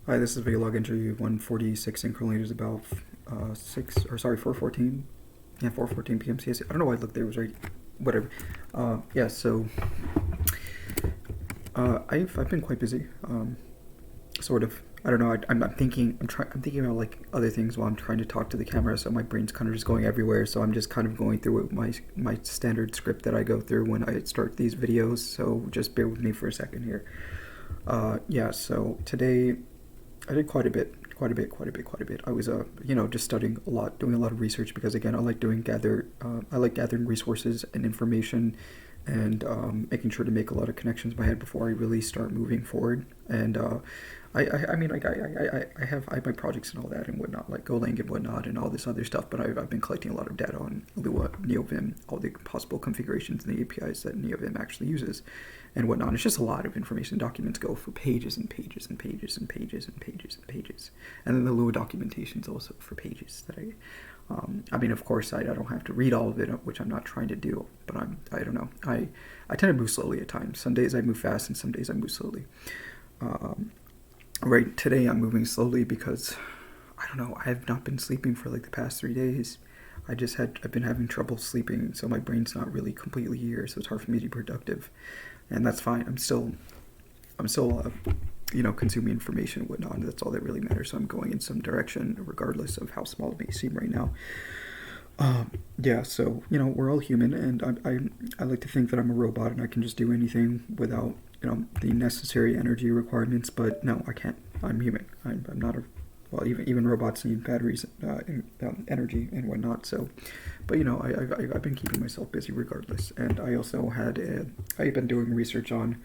Hi, this is video log entry 146 in Curling is about 4:14. Yeah, 4:14 p.m. CST. I don't know why I looked there. It was right. Whatever. Yeah. So I've been quite busy. Sort of. I don't know. I'm thinking. I'm thinking about like other things while I'm trying to talk to the camera. So my brain's kind of just going everywhere. So I'm just kind of going through my standard script that I go through when I start these videos. So just bear with me for a second here. Yeah. So today I did quite a bit. I was, just studying a lot, doing a lot of research because again, I like gathering resources and information, and making sure to make a lot of connections in my head before I really start moving forward. And I mean, like I have my projects and all that and whatnot, like Golang and whatnot, and all this other stuff. But I've been collecting a lot of data on Lua, NeoVim, all the possible configurations and the APIs that NeoVim actually uses, and whatnot. It's just a lot of information. Documents go for pages and pages and pages and pages and pages and pages, and then the Lua documentation is also for pages that I mean, of course, I don't have to read all of it, which I'm not trying to do, but I don't know. I tend to move slowly at times. Some days I move fast, and some days I move slowly. Um, right today, I'm moving slowly because I don't know. I have not been sleeping for like the past 3 days. I've been having trouble sleeping, so my brain's not really completely here, so it's hard for me to be productive, and that's fine. I'm still consuming information and whatnot. That's all that really matters. So I'm going in some direction, regardless of how small it may seem right now. Yeah, so we're all human, and I like to think that I'm a robot and I can just do anything without the necessary energy requirements. But no, I can't. I'm human. I'm not a well. Even robots need batteries, energy, and whatnot. So, but I've been keeping myself busy regardless, and I also I've been doing research on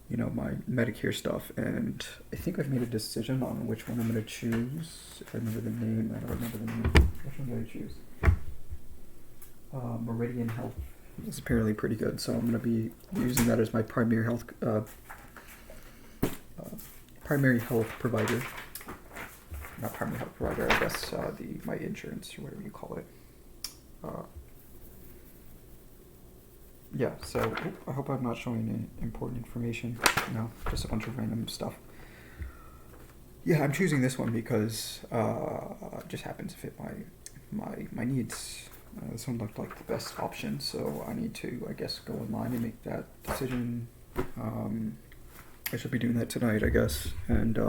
my Medicare stuff, and I think I've made a decision on which one I'm going to choose. If I remember the name, I don't remember the name. Which one did I choose? Meridian Health. It's apparently pretty good, so I'm going to be using that as my primary health provider. Not primary health provider, I guess. My insurance, or whatever you call it. Yeah, so I hope I'm not showing any important information. No, just a bunch of random stuff. Yeah, I'm choosing this one because it just happens to fit my needs. This one looked like the best option, so I need to, I guess, go online and make that decision. I should be doing that tonight, I guess. And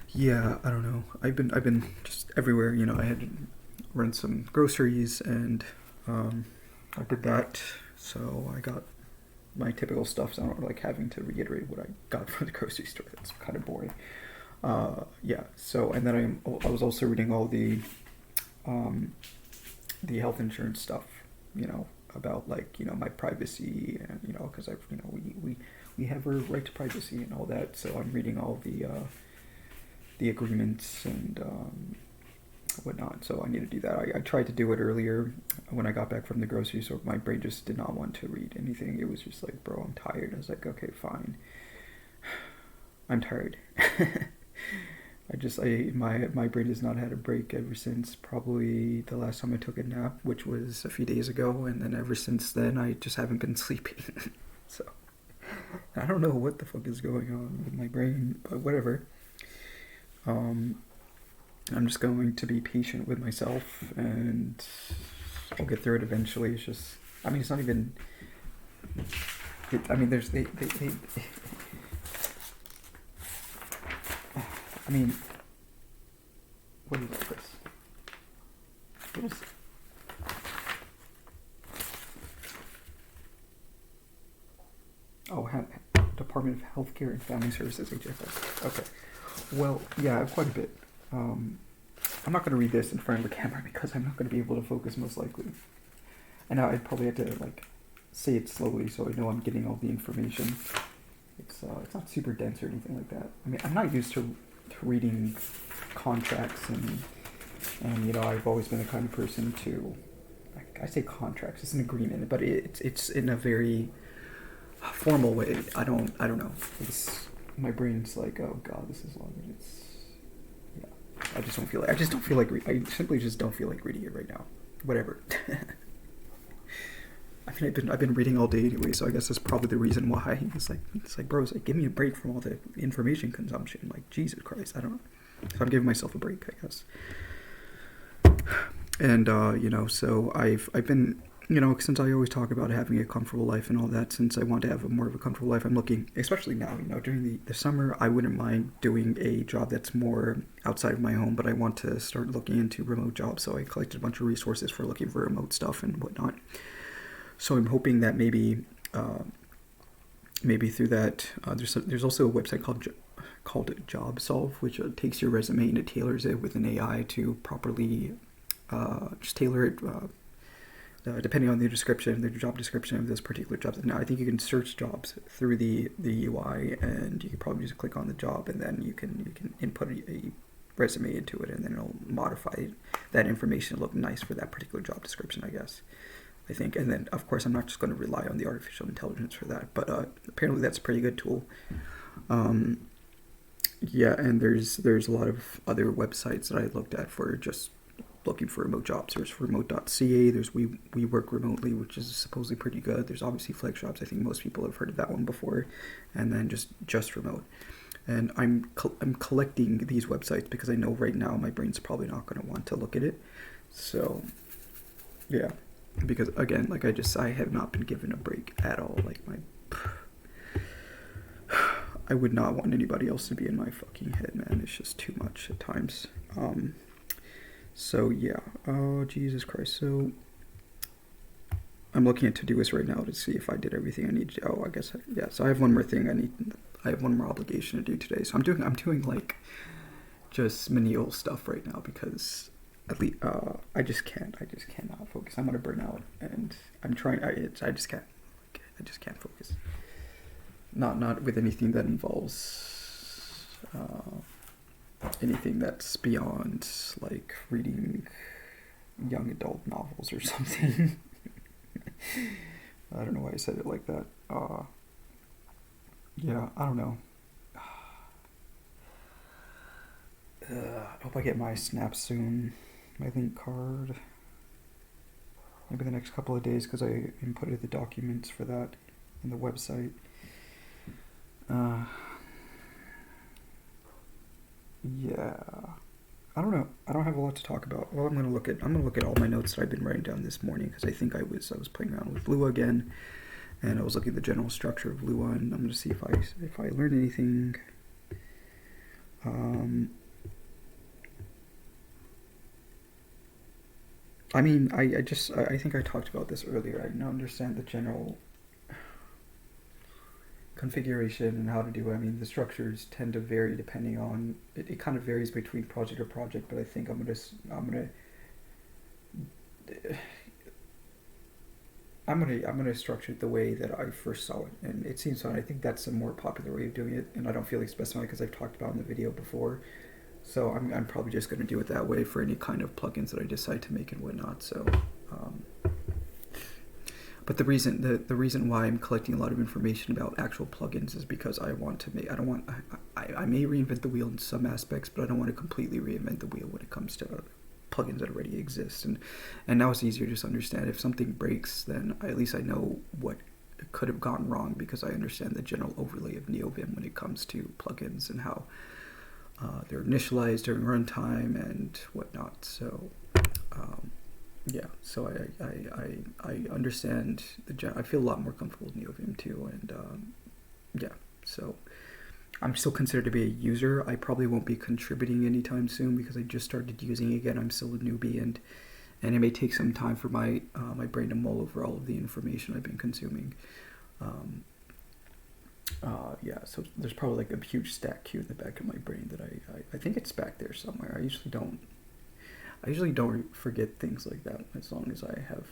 yeah, I don't know. I've been just everywhere. I had to run some groceries, and I did that. So I got my typical stuff. So I don't like having to reiterate what I got from the grocery store. That's kind of boring. Yeah. So, and then I was also reading all the health insurance stuff. About like my privacy, and because I've we have a right to privacy and all that. So I'm reading all the agreements and whatnot. So I need to do that. I tried to do it earlier when I got back from the grocery store. My brain just did not want to read anything. It was just like, bro, I'm tired. I was like, okay, fine. I'm tired. My brain has not had a break ever since probably the last time I took a nap, which was a few days ago, and then ever since then I just haven't been sleeping. So I don't know what the fuck is going on with my brain, but whatever. I'm just going to be patient with myself, and I'll get through it eventually. It's just, I mean, it's not even. I mean, there's they. I mean, what is this? What is? Oh, Department of Healthcare and Family Services, HFS. Okay. Well, yeah, I have quite a bit. I'm not going to read this in front of the camera because I'm not going to be able to focus most likely. And now I'd probably have to like say it slowly so I know I'm getting all the information. It's not super dense or anything like that. I mean, I'm not used to reading contracts, and I've always been the kind of person to, I say contracts, it's an agreement, but it's in a very formal way. I don't know. My brain's like, oh god, this is long. I just don't feel like. I simply just don't feel like reading it right now. Whatever. mean, I've been reading all day anyway, so I guess that's probably the reason why. It's like, bro, it's like, give me a break from all the information consumption. Like, Jesus Christ, I don't know. So I'm giving myself a break, I guess. And so I've been, since I always talk about having a comfortable life and all that, since I want to have more of a comfortable life, I'm looking, especially now, during the summer, I wouldn't mind doing a job that's more outside of my home, but I want to start looking into remote jobs. So I collected a bunch of resources for looking for remote stuff and whatnot. So I'm hoping that maybe through that, there's also a website called JobSolve, which takes your resume and it tailors it with an AI to properly just tailor it depending on the job description of this particular job. Now, I think you can search jobs through the UI, and you can probably just click on the job, and then you can input a resume into it, and then it'll modify that information to look nice for that particular job description, I guess. I think, and then of course I'm not just going to rely on the artificial intelligence for that, but apparently that's a pretty good tool. Yeah, and there's a lot of other websites that I looked at for just looking for remote jobs. There's remote.ca, there's we work remotely, which is supposedly pretty good. There's obviously FlexJobs. I think most people have heard of that one before, and then just remote. And I'm collecting these websites because I know right now my brain's probably not going to want to look at it. So yeah, because again, like I have not been given a break at all. Like I would not want anybody else to be in my fucking head, man. It's just too much at times. So yeah, oh Jesus Christ. So I'm looking at Todoist right now to see if I did everything I need to. Oh, I guess yeah. So I have one more thing I have one more obligation to do today. So I'm doing like just menial stuff right now because at least I just cannot focus. I'm gonna burn out, and I'm trying. I just can't focus. Not with anything that involves anything that's beyond like reading young adult novels or something. I don't know why I said it like that. Yeah, I don't know. I hope I get my Snap soon, my link card. Maybe the next couple of days because I inputted the documents for that in the website. Yeah, I don't know. I don't have a lot to talk about. Well, I'm gonna look at all my notes that I've been writing down this morning because I think I was playing around with Lua again, and I was looking at the general structure of Lua, and I'm gonna see if I learned anything. I mean, I think I talked about this earlier. I don't understand the general configuration and how to do it. I mean, the structures tend to vary depending on it kind of varies between project to project, but I think I'm gonna structure it the way that I first saw it, and it seems fine. I think that's a more popular way of doing it, and I don't feel like specifying because I've talked about it in the video before. So I'm probably just gonna do it that way for any kind of plugins that I decide to make and whatnot. So. But the reason why I'm collecting a lot of information about actual plugins is because I may reinvent the wheel in some aspects, but I don't want to completely reinvent the wheel when it comes to plugins that already exist. And now it's easier to just understand if something breaks, then at least I know what could have gone wrong because I understand the general overlay of NeoVim when it comes to plugins and how they're initialized during runtime and whatnot. So. Yeah, so I understand I feel a lot more comfortable with NeoVim too, and yeah, so I'm still considered to be a user. I probably won't be contributing anytime soon because I just started using it again. I'm still a newbie, and it may take some time for my my brain to mull over all of the information I've been consuming. Yeah, so there's probably like a huge stack queue in the back of my brain that I think it's back there somewhere. I usually don't forget things like that as long as I have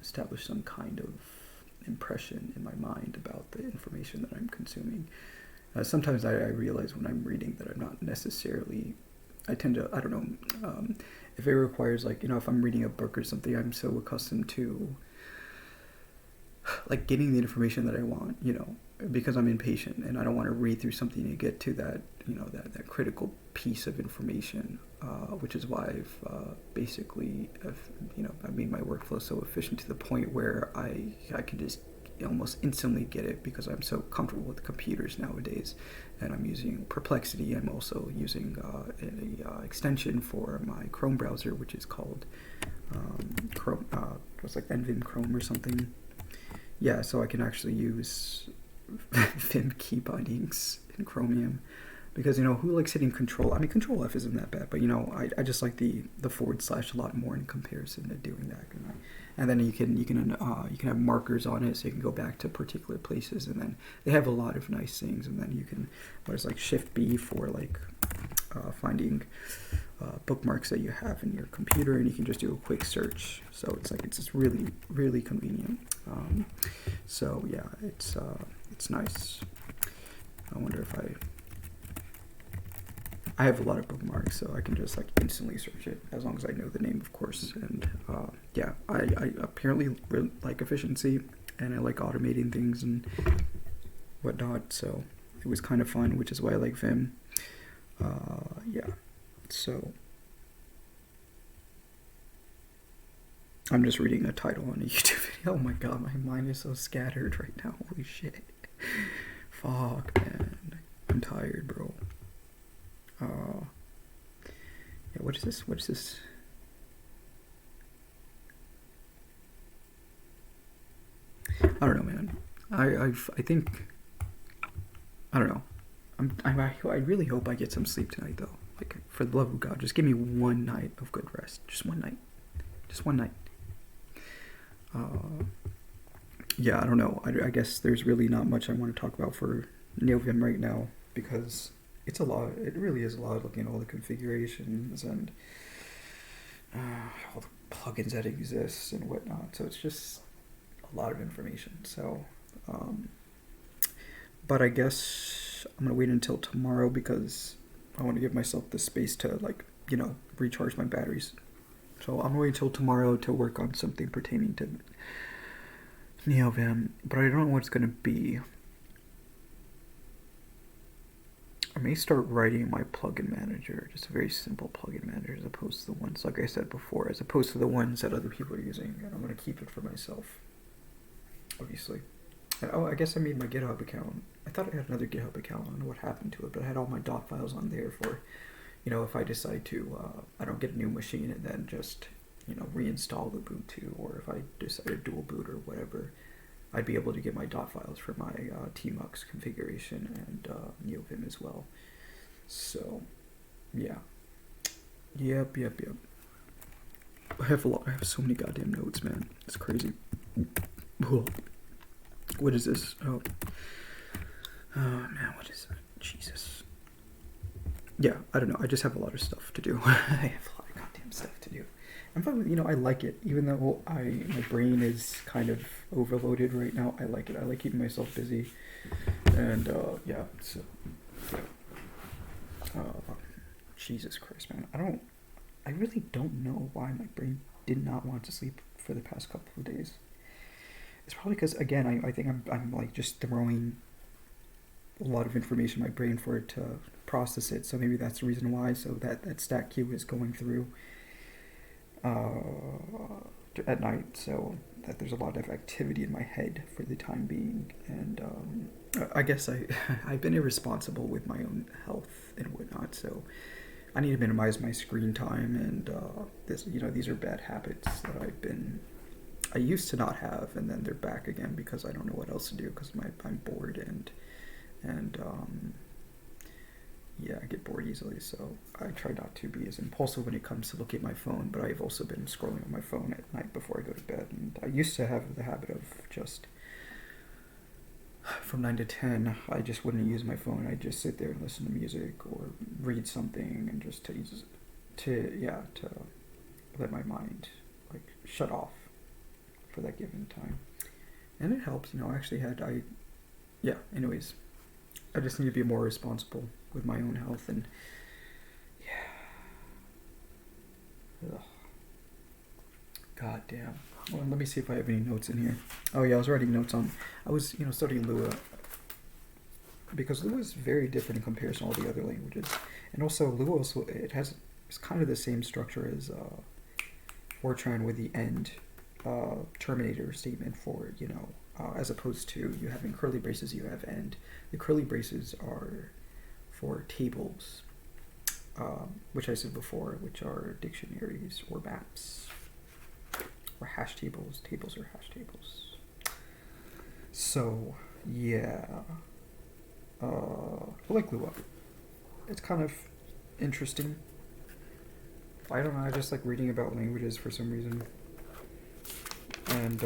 established some kind of impression in my mind about the information that I'm consuming. Sometimes I realize when I'm reading that I'm not necessarily, I tend to, I don't know, if it requires like, if I'm reading a book or something, I'm so accustomed to like getting the information that I want, because I'm impatient and I don't want to read through something to get to that, that critical piece of information. which is why I've made my workflow so efficient to the point where I can just almost instantly get it because I'm so comfortable with computers nowadays, and I'm using Perplexity. I'm also using an extension for my Chrome browser, which is called Chrome. It's like NVim Chrome or something. Yeah, so I can actually use Vim key bindings in Chromium. Because, who likes hitting Control? I mean, Control F isn't that bad, but, I just like the / a lot more in comparison to doing that. And then you can have markers on it, so you can go back to particular places, and then they have a lot of nice things. And then you can, Shift B for finding bookmarks that you have in your computer, and you can just do a quick search. So it's just really, really convenient. So yeah, it's nice. I wonder if I have a lot of bookmarks, so I can just instantly search it as long as I know the name, of course. And yeah, I apparently really like efficiency, and I like automating things and whatnot. So it was kind of fun, which is why I like Vim. Yeah, so I'm just reading a title on a YouTube video. Oh my god, my mind is so scattered right now. Holy shit. Fuck, man. I'm tired, bro. Yeah, what is this? What is this? I don't know, man. I think, I don't know. I really hope I get some sleep tonight, though. For the love of God, just give me one night of good rest. Just one night. Just one night. Yeah, I don't know. I guess there's really not much I want to talk about for NeoVim right now, because it's a lot. It really is a lot, looking at all the configurations and all the plugins that exist and whatnot. So it's just a lot of information. So, but I guess I'm gonna wait until tomorrow because I want to give myself the space to recharge my batteries. So I'm gonna wait until tomorrow to work on something pertaining to NeoVim, but I don't know what it's gonna be. I may start writing my plugin manager, just a very simple plugin manager, as opposed to the ones, like I said before, as opposed to the ones that other people are using, and I'm going to keep it for myself, obviously. And, I guess I made my GitHub account. I thought I had another GitHub account. I don't know what happened to it, but I had all my dot files on there for, if I decide to, I don't get a new machine and then just, reinstall the Ubuntu, or if I decide to dual boot or whatever, I'd be able to get my dot files for my tmux configuration and NeoVim as well. So, yeah. Yep. I have so many goddamn notes, man. It's crazy. What is this? Oh, man, what is that? Jesus. Yeah, I don't know. I just have a lot of stuff to do. I have a lot of goddamn stuff to do. I'm fine with, I like it, even though my brain is kind of overloaded right now. I like it. I like keeping myself busy, and yeah. So, Jesus Christ, man. I really don't know why my brain did not want to sleep for the past couple of days. It's probably because, again, I think I'm just throwing a lot of information in my brain for it to process it. So maybe that's the reason why. So that stack queue is going through at night, so that there's a lot of activity in my head for the time being, and I guess I've been irresponsible with my own health and whatnot, so I need to minimize my screen time, and these are bad habits that I used to not have, and then they're back again because I don't know what else to do because I'm bored and yeah, I get bored easily, so I try not to be as impulsive when it comes to looking at my phone, but I've also been scrolling on my phone at night before I go to bed, and I used to have the habit of just, from 9 to 10, I just wouldn't use my phone. I'd just sit there and listen to music or read something, and just to let my mind, shut off for that given time. And it helps, anyways, I just need to be more responsible with my own health, and ugh. God damn. Well, let me see if I have any notes in here. Oh yeah, I was writing notes on, I was, studying Lua, because Lua is very different in comparison to all the other languages, and also Lua it has it's kind of the same structure as Fortran with the end terminator statement for, you know, as opposed to you having curly braces, you have end. The curly braces are for tables, which I said before, which are dictionaries or maps or hash tables. Tables are hash tables. So, yeah. I like Lua. It's kind of interesting. I don't know, I just like reading about languages for some reason. And,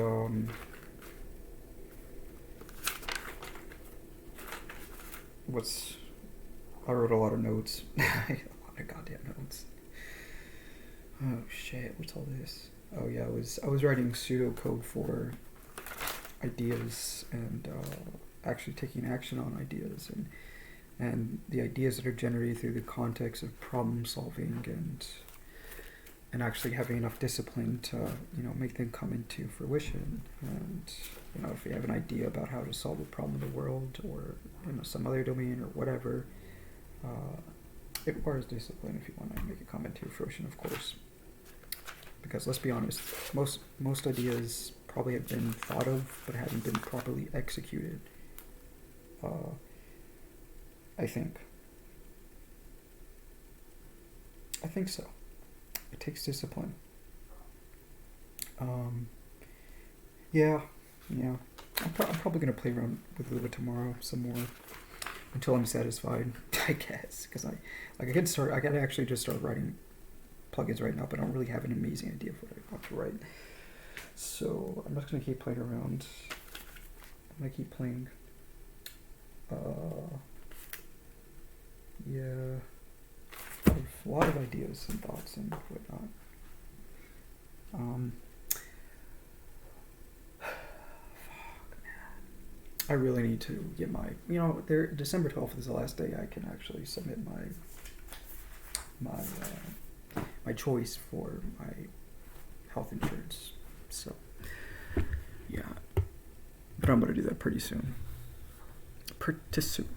I wrote a lot of notes. A lot of goddamn notes. Oh shit, what's all this? Oh yeah, I was writing pseudocode for ideas and actually taking action on ideas and the ideas that are generated through the context of problem solving and actually having enough discipline to, you know, make them come into fruition. And, you know, if you have an idea about how to solve a problem in the world or, you know, some other domain or whatever, it requires discipline if you want to make it come into fruition, of course. Because let's be honest, most ideas probably have been thought of but haven't been properly executed. I think so. It takes discipline. Yeah. I'm probably gonna play around with Lua tomorrow some more until I'm satisfied, I guess. Because I can actually just start writing plugins right now, but I don't really have an amazing idea of what I want to write. So I'm just gonna keep playing around. I'm gonna keep playing. Yeah. A lot of ideas and thoughts and whatnot. Fuck, man. I really need to get my, you know, December 12th is the last day I can actually submit my choice for my health insurance. So, yeah. But I'm gonna do that pretty soon. Pretty soon.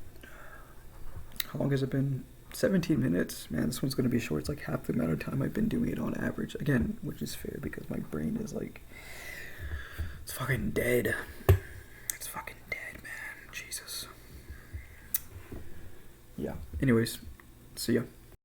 How long has it been? 17 minutes. Man, this one's going to be short. It's like half the amount of time I've been doing it on average. Again, which is fair because my brain is like, it's fucking dead. It's fucking dead, man. Jesus. Yeah. Anyways, see ya.